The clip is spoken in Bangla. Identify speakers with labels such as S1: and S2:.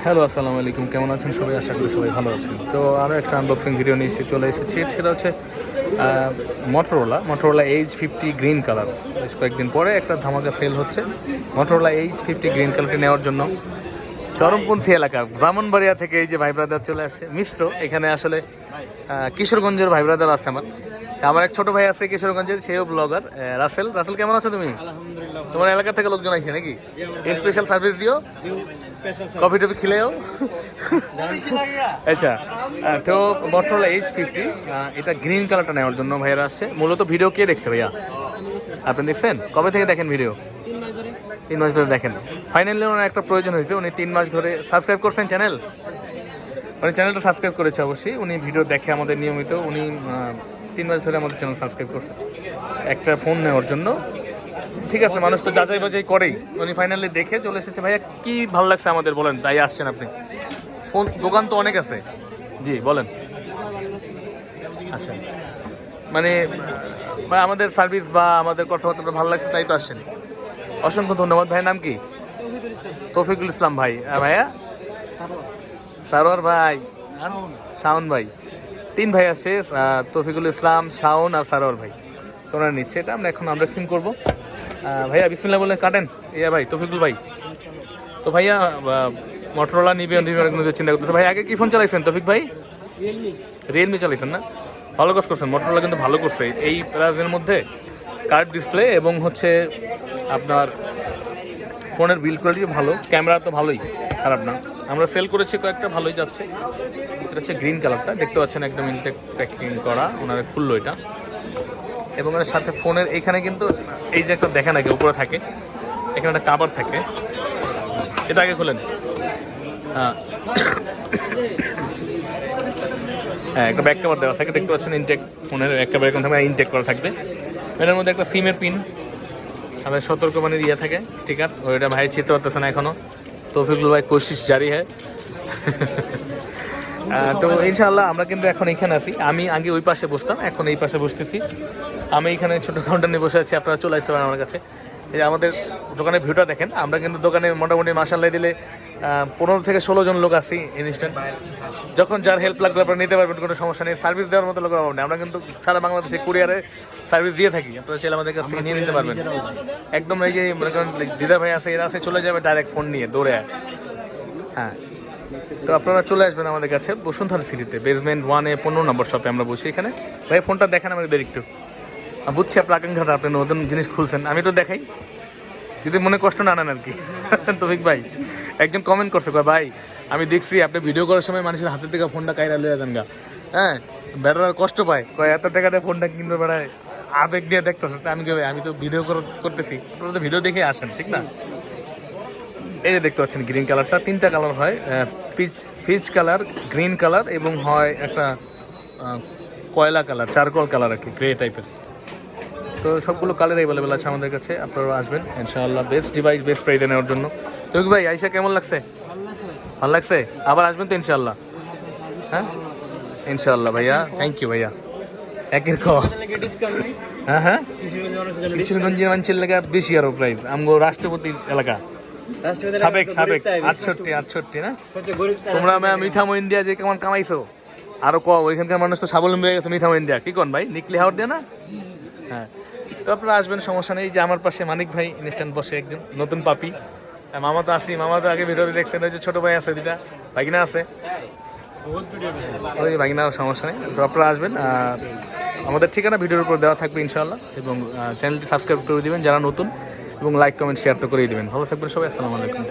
S1: হ্যালো, আসসালামু আলাইকুম। কেমন আছেন সবাই? আশা করি সবাই ভালো আছেন। তো আরও একটা আনবক্সিং ভিডিও নিয়ে চলে এসেছি। সেটা হচ্ছে মোটরোলা H50 গ্রিন কালার। বেশ কয়েকদিন পরে একটা ধামাকা সেল হচ্ছে মোটরোলা H50 গ্রিন কালারটি নেওয়ার জন্য। চরমপন্থী এলাকা ব্রাহ্মণবাড়িয়া থেকে এই যে ভাই ব্রাদার চলে আসছে মিশ্র। এখানে আসলে কিশোরগঞ্জের ভাই ব্রাদার আছে আমার এক ছোট ভাই আছে কিশোরগঞ্জের, সেও ব্লগার। রাসেল, কেমন আছো তুমি? তোমার এলাকা থেকে লোকজন আইছে নাকি? স্পেশাল সার্ভিস দিও, কফি টফি খিলেও। আচ্ছা, তো মোটরোলা H50 এটা গ্রিন কালারটা নেওয়ার জন্য ভাইয়ারা আসছে। মূলত ভিডিও কে দেখছে ভাইয়া? আপনি দেখছেন? কবে থেকে দেখেন ভিডিও? 3 মাস ধরে দেখেন। ফাইনালি ওনার একটা প্রয়োজন হয়েছে, উনি 3 মাস ধরে সাবস্ক্রাইব করছেন চ্যানেল, উনি চ্যানেলটা সাবস্ক্রাইব করেছে অবশ্যই। উনি ভিডিও দেখে আমাদের নিয়মিত। উনি 3 মাস ধরে আমাদের চ্যানেল সাবস্ক্রাইব করছে একটা ফোন নেওয়ার জন্য। ঠিক আছে, মানুষ তো যাচাই বাজাই করেই। উনি ফাইনালি দেখে চলে এসেছে। ভাইয়া কি ভালো লাগছে আমাদের বলেন, তাই আসছেন আপনি? ফোন দোকান তো অনেক আছে, জি বলেন। আচ্ছা, মানে আমাদের সার্ভিস বা আমাদের কথাবার্তা ভালো লাগছে তাই তো আসছেন। অসংখ্য ধন্যবাদ। ভাইয়ের নাম কি? তৌফিকুল ইসলাম ভাই। ভাইয়া সারোয়ার ভাই, শাওন ভাই। 3 ভাই আসছে, তৌফিকুল ইসলাম, শাওন আর সারোয়ার ভাই। তোমরা নিচ্ছে এটা, আমরা এখন আনবক্সিং করবো। ভাইয়া বিসমিল্লাহ বলে কাটেন। ইয়া ভাই তৌফিকুল ভাই। তো ভাইয়া মোটরোলা নিবেন চিন্তা করতেছে। ভাই আগে কি ফোন চালাইছেন তৌফিক ভাই? রিয়েলমি চালাইছেন না? ভালো কাজ করছেন, মোটরোলা কিন্তু ভালো করছে এই প্রাইজের মধ্যে। কার্ভ ডিসপ্লে এবং হচ্ছে আপনার ফোনের বিল্ড কোয়ালিটি ভালো, ক্যামেরা তো ভালোই, খারাপ না। আমরা সেল করেছি কয়েকটা, ভালোই যাচ্ছে। এটা হচ্ছে গ্রিন কালারটা, দেখতে পাচ্ছেন একদম ইনটেক প্যাকিং করা, ওনারা খুললো এটা। এবং এর সাথে ফোনের এইখানে কিন্তু এই যে একটা দেখেন আগে উপরে থাকে, এখানে একটা কাভার থাকে, এটা আগে খোলেন। হ্যাঁ, একটা ব্যাক কাভার দেওয়া থাকে, দেখতে পাচ্ছেন ইনটেক ফোনের এক কাভার এখন থাকবে, ইনটেক করা থাকবে। এটার মধ্যে একটা সিমের পিন, আমাদের সতর্কবাণীর ইয়ে থাকে স্টিকার, ওইটা ভাই ছিঁড়তে পারতেছে না এখনো। তৌফিকুল ভাই কোশিশ জারি হ্যাঁ। তো ইনশাআল্লাহ আমরা কিন্তু এখন এখানে আছি। আমি আগে ওই পাশে বসতাম, এখন এই পাশে বসতেছি। আমি এখানে ছোটো কাউন্টার নিয়ে বসে আছি, আপনারা চলে আসতে পারেন আমার কাছে। এই যে আমাদের দোকানের ভিউটা দেখেন। আমরা কিন্তু দোকানে মোটামুটি মাসাল্লাহ দিলে 15 থেকে 16 জন লোক আছি ইনস্ট্যান্ট। যখন যার হেল্প লাগবে আপনারা নিতে পারবেন, কোনো সমস্যা নেই। সার্ভিস দেওয়ার মতো লোক পাবেন না, আমরা কিন্তু সারা বাংলাদেশে কুরিয়ারে সার্ভিস দিয়ে থাকি। আপনারা চাইলে আমাদের কাছ থেকে নিয়ে নিতে পারবেন একদম। এই যে মনে করেন দিদা ভাই আছে, এরা আছে, চলে যাবে ডাইরেক্ট ফোন নিয়ে দৌড়ে। হ্যাঁ, তো আপনারা চলে আসবেন আমাদের কাছে বসুন্ধরা সিটিতে, বেসমেন্ট 1-এ 15 নম্বর শপে আমরা বসি এখানে। ভাই ফোনটা দেখেন আমাদের একটু। বুঝছি আপনার আকাঙ্ক্ষাটা, আপনি নতুন জিনিস খুলছেন, আমি তো দেখাই, যদি মনে কষ্ট না নেন আর কি। তৌফিক ভাই একজন কমেন্ট করছে, ভাই আমি দেখছি আপনি ভিডিও করার সময় মানুষের হাতের থেকে ফোনটা কাইরা লইয়া যান গা। হ্যাঁ, বেটারা কষ্ট পায়, এত টাকা দিয়ে ফোনটা কিনবে, বেড়ায় আবেগ দিয়ে দেখতেছে। আমি তো ভিডিও করতেছি, আপনারা তো ভিডিও দেখে আসেন, ঠিক না? এই যে দেখতে পাচ্ছেন গ্রিন কালারটা, 3টা কালার হয়, পিচ কালার, গ্রিন কালার এবং হয় একটা কয়লা কালার, চারকোল কালার আর কি, গ্রে টাইপের। তো সবগুলো কালার অ্যাভেলেবেল আছে আমাদের কাছে, আপনারা আসবেন ইনশাআল্লাহ বেস্ট ডিভাইস বেস্ট প্রাইসে নেওয়ার জন্য। তো ভাই আইসা কেমন লাগছে? ভালো লাগছে, আবার আসবেন তো ইনশাআল্লাহ। হ্যাঁ ইনশাআল্লাহ ভাইয়া, থ্যাংক ইউ ভাইয়া। একের খাওয়া, হ্যাঁ হ্যাঁ, কিশোরগঞ্জের মানুষের লেগে বেশি আরো প্রাইস। আমগো রাষ্ট্রপতি এলাকা, সাবেক 68 না? তোমরা মিঠা মইন দিয়া যে কেমন কামাইছো, আরো ওইখানকার মানুষ তো স্বাবলম্বী হয়ে গেছে মিঠা মইন দিয়া। কি কোন ভাই, নিকলি হাওড় দিয়া না? হ্যাঁ, তো আপনারা আসবেন, সমস্যা নেই। যে আমার পাশে মানিক ভাই ইনস্ট্যান্ট বসে, একজন নতুন পাপি। মামা তো আসি, মামা তো আগে ভিডিওতে দেখছেন। ওই যে ছোট ভাই আছে, 2টা ভাগিনা আছে, ওই ভাগিনার সমস্যা নেই। তো আপনারা আসবেন, আমাদের ঠিকানা ভিডিওর উপর দেওয়া থাকবে ইনশাআল্লাহ। এবং চ্যানেলটি সাবস্ক্রাইব করে দিবেন যারা নতুন, এবং লাইক কমেন্ট শেয়ার তো করেই দেবেন। ভালো থাকবেন সবাই, আসসালামু আলাইকুম।